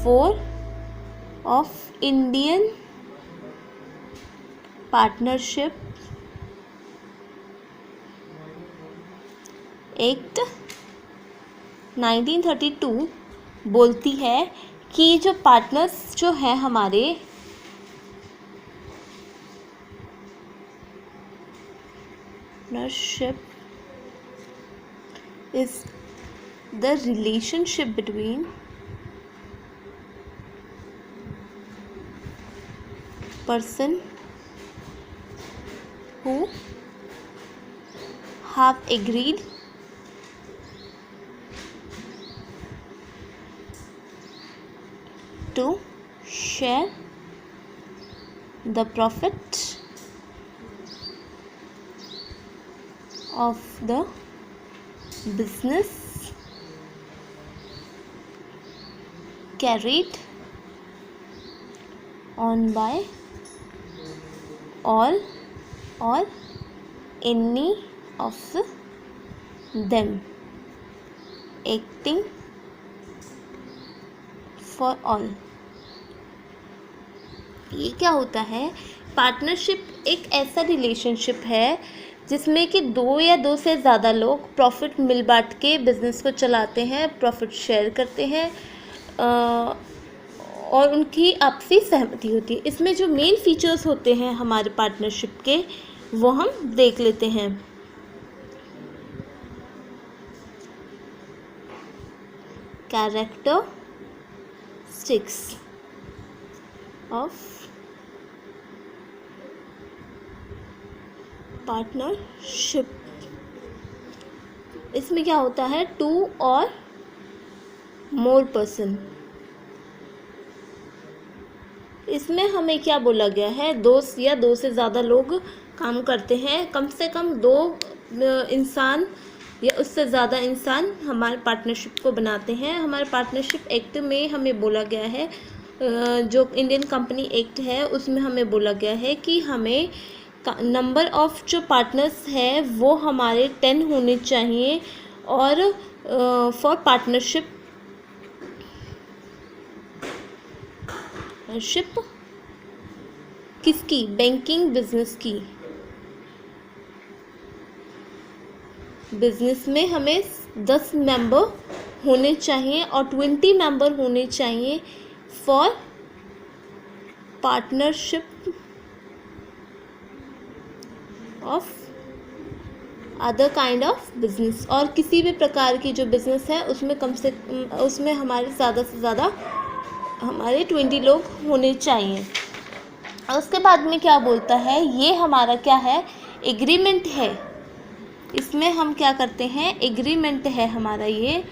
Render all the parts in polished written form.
4 of Indian Partnership act 1932 बोलती है कि जो पार्टनर्स जो हैं हमारे partnership is the relationship between person who have agreed to share the profit of the business carried on by all or any of them acting for all। ये क्या होता है? पार्टनरशिप एक ऐसा रिलेशनशिप है जिसमें कि दो या दो से ज़्यादा लोग प्रॉफिट मिल बांट के बिजनेस को चलाते हैं, प्रॉफिट शेयर करते हैं और उनकी आपसी सहमति होती है। इसमें जो मेन फीचर्स होते हैं हमारे पार्टनरशिप के वो हम देख लेते हैं। Characteristics of partnership. इसमें क्या होता है? 2 और मोर पर्सन। इसमें हमें क्या बोला गया है? 2 या 2 से ज़्यादा लोग काम करते हैं, कम से कम 2 इंसान या उससे ज़्यादा इंसान हमारे पार्टनरशिप को बनाते हैं। हमारे पार्टनरशिप एक्ट में हमें बोला गया है, जो इंडियन कंपनी एक्ट है उसमें हमें बोला गया है कि हमें नंबर ऑफ जो पार्टनर्स है वो हमारे 10 होने चाहिए और फॉर पार्टनरशिप किसकी? बैंकिंग बिजनेस की। बिजनेस में हमें 10 मेंबर होने चाहिए और 20 मेंबर होने चाहिए for partnership of other kind of business. और किसी भी प्रकार की जो बिजनेस है उसमें हमारे ज़्यादा से ज़्यादा हमारे 20 लोग होने चाहिए। और उसके बाद में क्या बोलता है? ये हमारा क्या है? एग्रीमेंट है। इसमें हम क्या करते हैं? एग्रीमेंट है हमारा। ये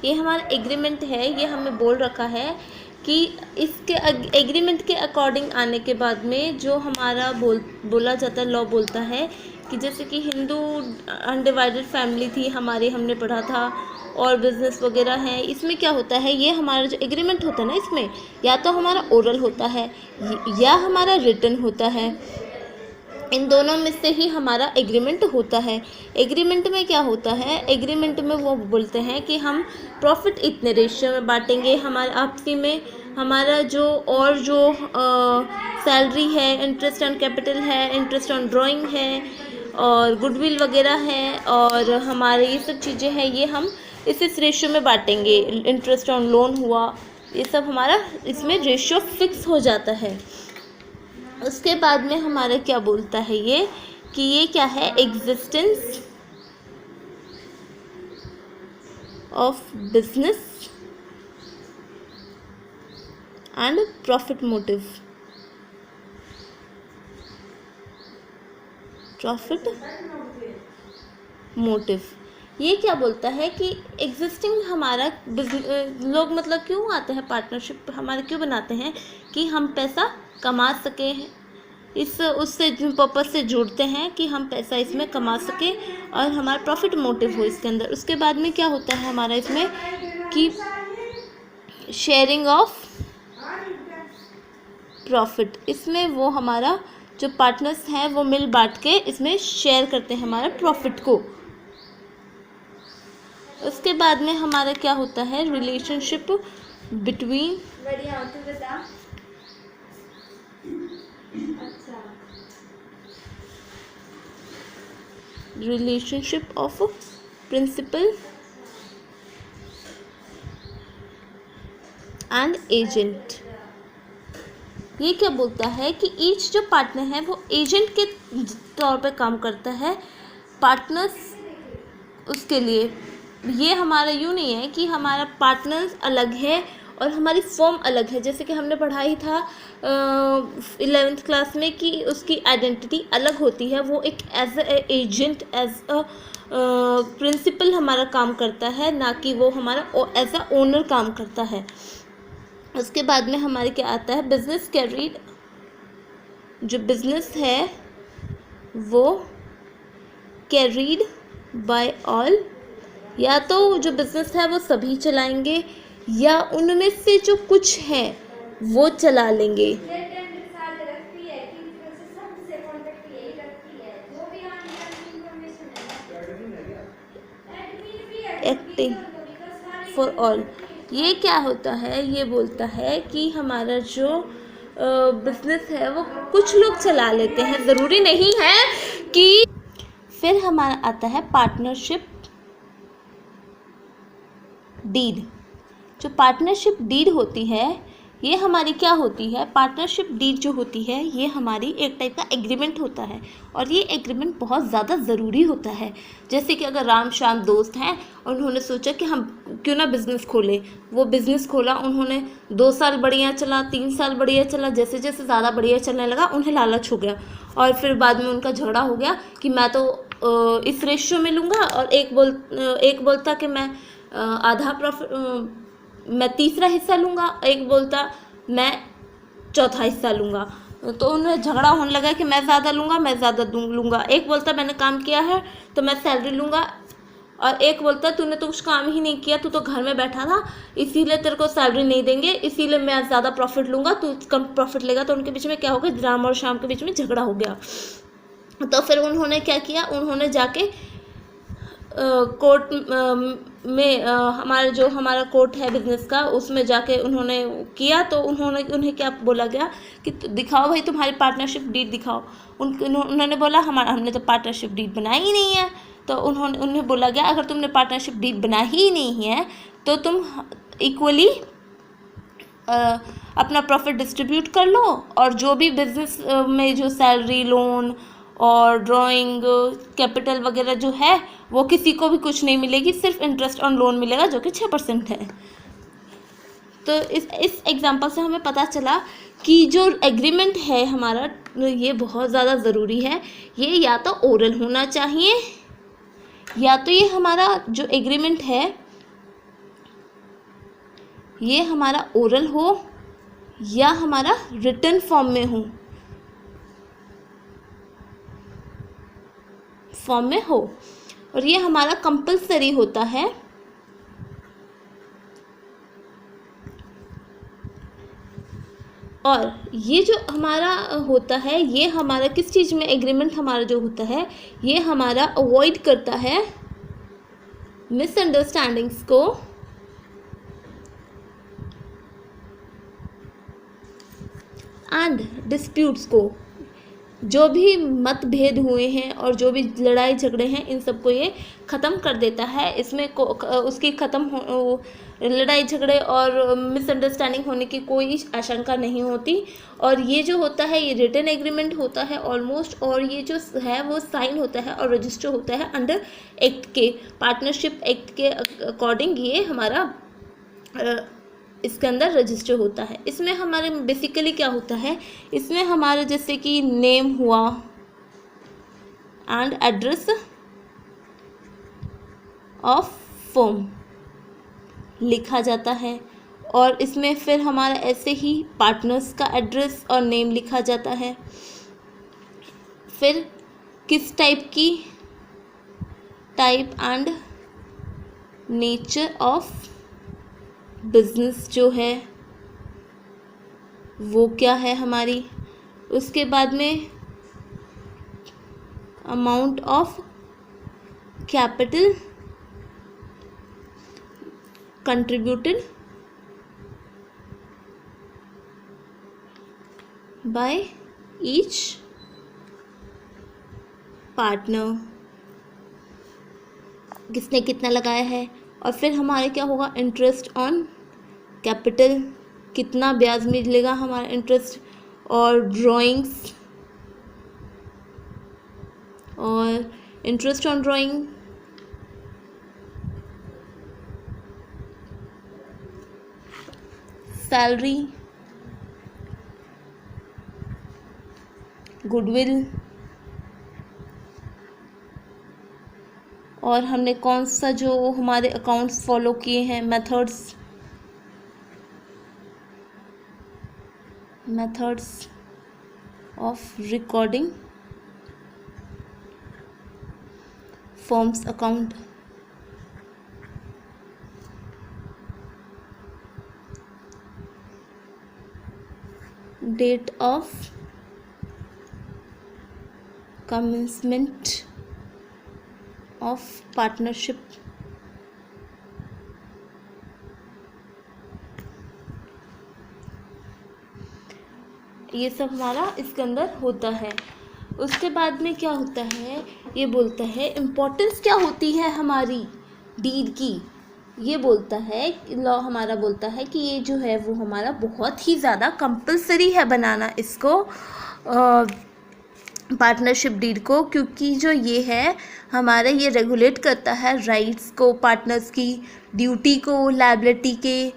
हमारा एग्रीमेंट है। ये हमें बोल रखा है कि इसके एग्रीमेंट के अकॉर्डिंग आने के बाद में जो हमारा बोला जाता है, लॉ बोलता है कि जैसे कि हिंदू अनडिवाइडेड फैमिली थी हमारी, हमने पढ़ा था, और बिजनेस वगैरह है। इसमें क्या होता है? ये हमारा जो एग्रीमेंट होता है ना, इसमें या तो हमारा ओरल होता है या हमारा रिटन होता है। इन दोनों में से ही हमारा एग्रीमेंट होता है। एग्रीमेंट में क्या होता है? एग्रीमेंट में वो बोलते हैं कि हम प्रॉफिट इतने रेशियो में बांटेंगे, हमारे आपसी में हमारा जो सैलरी है, इंटरेस्ट ऑन कैपिटल है, इंटरेस्ट ऑन ड्राइंग है और गुडविल वगैरह है और हमारे ये सब चीज़ें हैं, ये हम इस रेशियो में बांटेंगे। इंटरेस्ट ऑन लोन हुआ, ये सब हमारा इसमें रेशियो फिक्स हो जाता है। उसके बाद में हमारा क्या बोलता है ये कि ये क्या है? Existence of business and profit motive. ये क्या बोलता है कि एग्जिस्टिंग हमारा लोग मतलब क्यों आते हैं पार्टनरशिप हमारे, क्यों बनाते हैं? कि हम पैसा कमा सकें, उससे पर्पज से जुड़ते हैं कि हम पैसा इसमें कमा सकें और हमारा प्रॉफिट मोटिव हो इसके अंदर। उसके बाद में क्या होता है हमारा इसमें कि शेयरिंग ऑफ प्रॉफिट। इसमें वो हमारा जो पार्टनर्स हैं वो मिल बांट के इसमें शेयर करते हैं हमारा प्रॉफिट को। उसके बाद में हमारा क्या होता है, relationship between relationship of principal and agent. ये क्या बोलता है कि ईच जो पार्टनर है वो एजेंट के तौर पे काम करता है पार्टनर्स उसके लिए। ये हमारा यूँ नहीं है कि हमारा पार्टनर्स अलग है और हमारी फर्म अलग है, जैसे कि हमने पढ़ा ही था 11th क्लास में कि उसकी आइडेंटिटी अलग होती है। वो एक as a agent, as a principal हमारा काम करता है, ना कि वो हमारा एज अ ओनर काम करता है। उसके बाद में हमारे क्या आता है, बिजनेस कैरीड। जो बिजनेस है वो कैरीड बाय ऑल, या तो जो बिजनेस है वो सभी चलाएंगे या उनमें से जो कुछ है वो चला लेंगे। एक्टिंग फॉर ऑल, ये क्या होता है, ये बोलता है कि हमारा जो बिजनेस है वो कुछ लोग चला लेते हैं, ज़रूरी नहीं है कि। फिर हमारा आता है पार्टनरशिप डीड। जो पार्टनरशिप डीड होती है ये हमारी क्या होती है, पार्टनरशिप डीड जो होती है ये हमारी एक टाइप का एग्रीमेंट होता है, और ये एग्रीमेंट बहुत ज़्यादा ज़रूरी होता है। जैसे कि अगर राम श्याम दोस्त हैं और उन्होंने सोचा कि हम क्यों ना बिज़नेस खोलें, वो बिज़नेस खोला, उन्होंने 2 साल बढ़िया चला, 3 साल बढ़िया चला, जैसे जैसे ज़्यादा बढ़िया चलने लगा उन्हें लालच हो गया और फिर बाद में उनका झगड़ा हो गया कि मैं तो इस रेशियो में लूँगा, और एक बोलता कि मैं आधा प्रॉफिट, मैं तीसरा हिस्सा लूँगा, एक बोलता मैं चौथा हिस्सा लूँगा। तो उन्हें झगड़ा होने लगा कि मैं ज़्यादा लूँगा, मैं ज़्यादा लूँगा। एक बोलता मैंने काम किया है तो मैं सैलरी लूँगा, और एक बोलता तूने तो कुछ काम ही नहीं किया, तू तो घर में बैठा था, इसीलिए तेरे को सैलरी नहीं देंगे, इसीलिए मैं ज़्यादा प्रॉफिट लूँगा, तू कम प्रॉफिट लेगा। तो उनके बीच में क्या हो गया, राम और श्याम के बीच में झगड़ा हो गया। तो फिर उन्होंने क्या किया, उन्होंने जाके कोर्ट में हमारा कोर्ट है बिजनेस का, उसमें जाके उन्होंने किया। तो उन्हें क्या बोला गया कि दिखाओ भाई तुम्हारी पार्टनरशिप डीड दिखाओ। उन्होंने बोला हमने तो पार्टनरशिप डीड बनाई ही नहीं है। तो उन्हें बोला गया अगर तुमने पार्टनरशिप डीड बनाई ही नहीं है तो तुम इक्वली अपना प्रॉफिट डिस्ट्रीब्यूट कर लो, और जो भी बिजनेस में जो सैलरी, लोन और ड्राइंग कैपिटल वगैरह जो है वो किसी को भी कुछ नहीं मिलेगी, सिर्फ इंटरेस्ट ऑन लोन मिलेगा जो कि 6% है। तो इस एग्जांपल से हमें पता चला कि जो एग्रीमेंट है हमारा ये बहुत ज़्यादा ज़रूरी है। ये या तो ओरल होना चाहिए, या तो ये हमारा जो एग्रीमेंट है ये हमारा ओरल हो या हमारा रिटन फॉर्म में हो, और ये हमारा कंपलसरी होता है। और ये जो हमारा होता है ये हमारा किस चीज़ में एग्रीमेंट हमारा जो होता है ये हमारा अवॉइड करता है मिसअंडरस्टैंडिंग्स को एंड डिस्प्यूट्स को। जो भी मतभेद हुए हैं और जो भी लड़ाई झगड़े हैं इन सबको ये ख़त्म कर देता है। इसमें उसकी लड़ाई झगड़े और मिसअंडरस्टैंडिंग होने की कोई आशंका नहीं होती। और ये जो होता है ये रिटन एग्रीमेंट होता है ऑलमोस्ट, और ये जो है वो साइन होता है और रजिस्टर होता है अंडर एक्ट के, पार्टनरशिप एक्ट के अकॉर्डिंग ये हमारा इसके अंदर रजिस्टर होता है। इसमें हमारे बेसिकली क्या होता है, इसमें हमारे जैसे कि नेम हुआ एंड एड्रेस ऑफ फर्म लिखा जाता है, और इसमें फिर हमारा ऐसे ही पार्टनर्स का एड्रेस और नेम लिखा जाता है। फिर किस type and nature of business जो है वो क्या है हमारी। उसके बाद में amount of capital contributed by each partner, किसने कितना लगाया है। और फिर हमारे क्या होगा, इंटरेस्ट ऑन कैपिटल, कितना ब्याज मिलेगा हमारा इंटरेस्ट, और ड्राइंग्स, और interest on drawing, salary, goodwill, और हमने कौन सा जो हमारे अकाउंट्स फॉलो किए हैं, methods of recording forms account, date of commencement of partnership, ये सब हमारा इसके अंदर होता है। उसके बाद में क्या होता है, ये बोलता है इम्पोर्टेंस क्या होती है हमारी डीड की। ये बोलता है, लॉ हमारा बोलता है कि ये जो है वो हमारा बहुत ही ज़्यादा कंपलसरी है बनाना इसको, पार्टनरशिप डीड को, क्योंकि जो ये है हमारे ये रेगुलेट करता है राइट्स को, पार्टनर्स की, ड्यूटी को, लायबिलिटी के,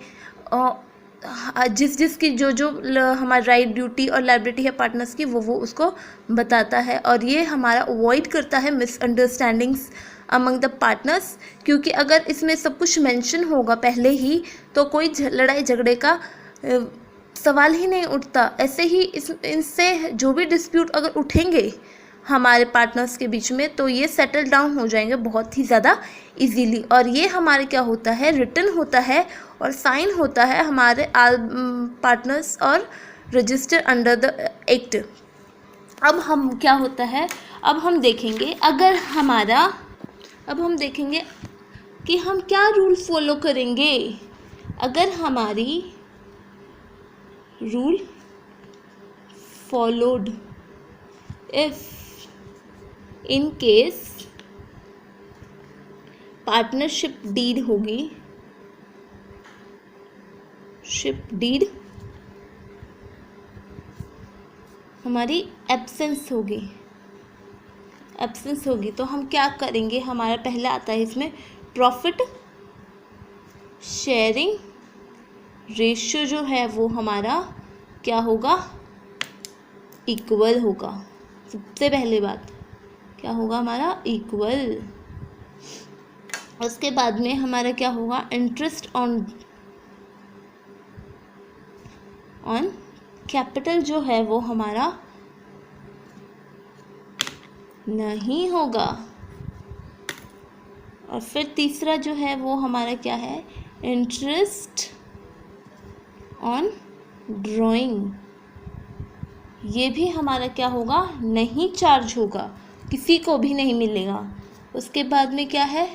जिसकी जो हमारा राइट, ड्यूटी और लायबिलिटी है पार्टनर्स की, वो उसको बताता है। और ये हमारा अवॉइड करता है मिसअंडरस्टैंडिंग्स अमंग द पार्टनर्स, क्योंकि अगर इसमें सब कुछ मेंशन होगा पहले ही तो कोई लड़ाई झगड़े का सवाल ही नहीं उठता। ऐसे ही इनसे जो भी डिस्प्यूट अगर उठेंगे हमारे पार्टनर्स के बीच में तो ये सेटल डाउन हो जाएंगे बहुत ही ज़्यादा इजीली। और ये हमारे क्या होता है, रिटन होता है और साइन होता है हमारे पार्टनर्स और रजिस्टर अंडर द एक्ट। अब हम क्या होता है, अब हम देखेंगे कि हम क्या रूल फॉलो करेंगे। अगर हमारी rule followed, if in case partnership deed होगी, शिप डीड हमारी एब्सेंस होगी तो हम क्या करेंगे, हमारा पहले आता है इसमें प्रॉफिट शेयरिंग रेशियो जो है वो हमारा क्या होगा, इक्वल होगा। सबसे पहले बात क्या होगा, हमारा इक्वल। उसके बाद में हमारा क्या होगा, इंटरेस्ट ऑन कैपिटल जो है वो हमारा नहीं होगा। और फिर तीसरा जो है वो हमारा क्या है, इंटरेस्ट ऑन ड्राइंग, ये भी हमारा क्या होगा, नहीं चार्ज होगा, किसी को भी नहीं मिलेगा। उसके बाद में क्या है,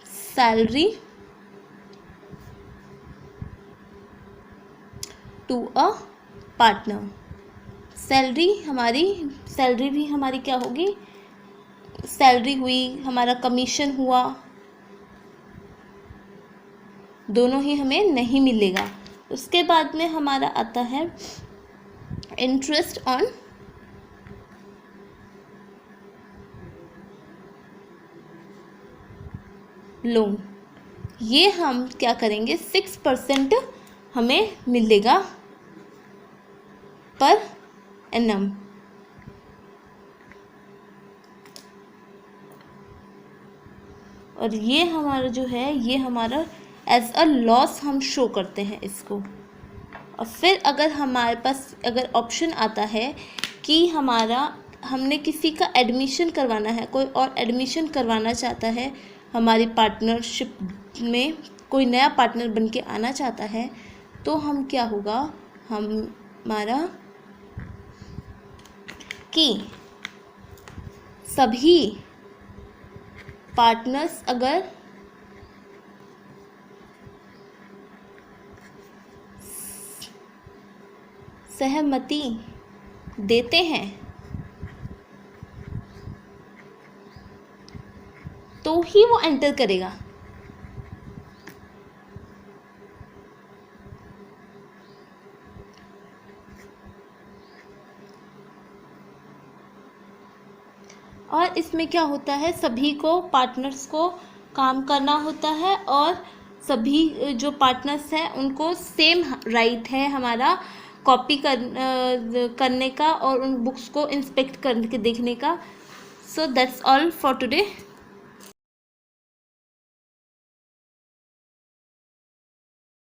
salary to a partner, salary भी हमारी क्या होगी, सैलरी हुई, हमारा कमीशन हुआ, दोनों ही हमें नहीं मिलेगा। उसके बाद में हमारा आता है इंटरेस्ट ऑन लोन, ये हम क्या करेंगे, 6% हमें मिलेगा पर एनम। और ये हमारा जो है, ये हमारा एज अ लॉस हम शो करते हैं इसको। और फिर अगर हमारे पास अगर ऑप्शन आता है कि हमने किसी का एडमिशन करवाना है, कोई और एडमिशन करवाना चाहता है हमारी पार्टनरशिप में, कोई नया पार्टनर बन के आना चाहता है, तो हम क्या होगा, हमारा कि सभी पार्टनर्स अगर सहमति देते हैं तो ही वो एंटर करेगा। और इसमें क्या होता है, सभी को पार्टनर्स को काम करना होता है और सभी जो पार्टनर्स हैं उनको सेम राइट है हमारा कॉपी करने का और उन बुक्स को इंस्पेक्ट करके देखने का। So that's all for today.